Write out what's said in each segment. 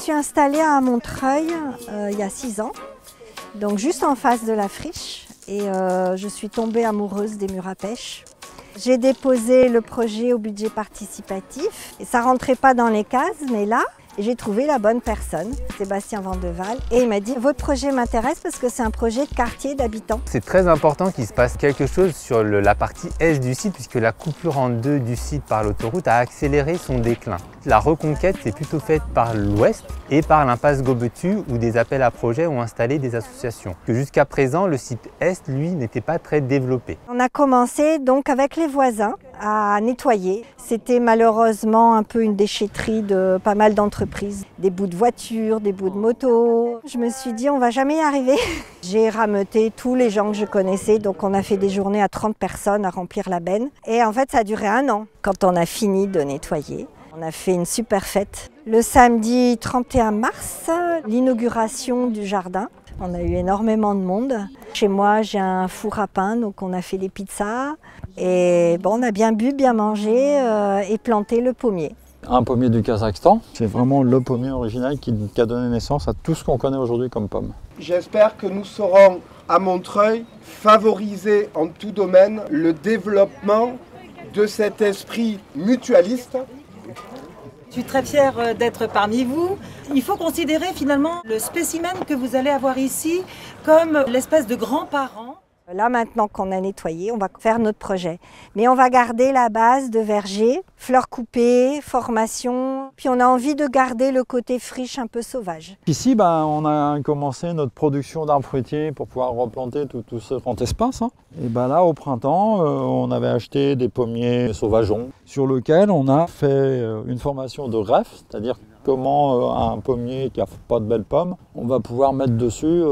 suis installée à Montreuil il y a 6 ans, donc juste en face de la friche. Et je suis tombée amoureuse des murs à pêche. J'ai déposé le projet au budget participatif. Et ça ne rentrait pas dans les cases, mais là, j'ai trouvé la bonne personne, Sébastien Vandeval. Et il m'a dit, votre projet m'intéresse parce que c'est un projet de quartier d'habitants. C'est très important qu'il se passe quelque chose sur la partie est du site, puisque la coupure en deux du site par l'autoroute a accéléré son déclin. La reconquête s'est plutôt faite par l'ouest et par l'impasse Gobetu, où des appels à projets ont installé des associations. Jusqu'à présent, le site est, lui, n'était pas très développé. On a commencé donc avec les voisins à nettoyer. C'était malheureusement un peu une déchetterie de pas mal d'entreprises. Des bouts de voitures, des bouts de motos. Je me suis dit, on va jamais y arriver. J'ai rameuté tous les gens que je connaissais. Donc on a fait des journées à 30 personnes à remplir la benne. Et en fait, ça a duré 1 an. Quand on a fini de nettoyer, on a fait une super fête. Le samedi 31 mars, l'inauguration du jardin. On a eu énormément de monde. Chez moi, j'ai un four à pain, donc on a fait les pizzas. Et bon, on a bien bu, bien mangé et planté le pommier. Un pommier du Kazakhstan, c'est vraiment le pommier original qui a donné naissance à tout ce qu'on connaît aujourd'hui comme pomme. J'espère que nous saurons à Montreuil favoriser en tout domaine le développement de cet esprit mutualiste. Je suis très fière d'être parmi vous. Il faut considérer finalement le spécimen que vous allez avoir ici comme l'espèce de grands-parents. Là, maintenant qu'on a nettoyé, on va faire notre projet. Mais on va garder la base de verger, fleurs coupées, formation. Puis on a envie de garder le côté friche un peu sauvage. Ici, on a commencé notre production d'arbres fruitiers pour pouvoir replanter tout ce grand espace. Et là, au printemps, on avait acheté des pommiers sauvageons sur lesquels on a fait une formation de greffe, c'est-à-dire comment un pommier qui n'a pas de belles pommes, on va pouvoir mettre dessus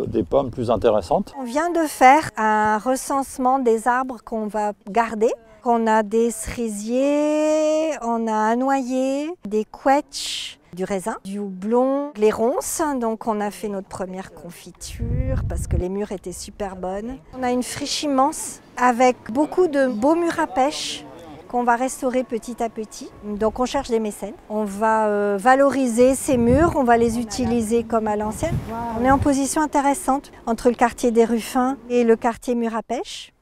des pommes plus intéressantes. On vient de faire un recensement des arbres qu'on va garder. On a des cerisiers, on a un noyer, des quetchs, du raisin, du houblon, les ronces. Donc on a fait notre première confiture parce que les mûres étaient super bonnes. On a une friche immense avec beaucoup de beaux murs à pêche qu'on va restaurer petit à petit. Donc on cherche des mécènes. On va valoriser ces murs, on va les utiliser comme à l'ancienne. On est en position intéressante entre le quartier des Ruffins et le quartier mur à pêche,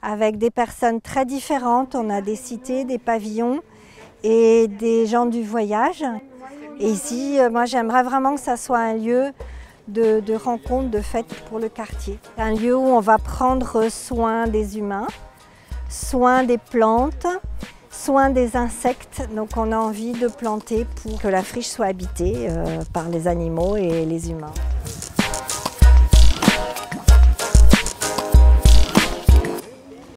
avec des personnes très différentes. On a des cités, des pavillons et des gens du voyage. Et ici, moi j'aimerais vraiment que ça soit un lieu de rencontre, de fête pour le quartier. Un lieu où on va prendre soin des humains, soin des plantes, soin des insectes. Donc on a envie de planter pour que la friche soit habitée par les animaux et les humains.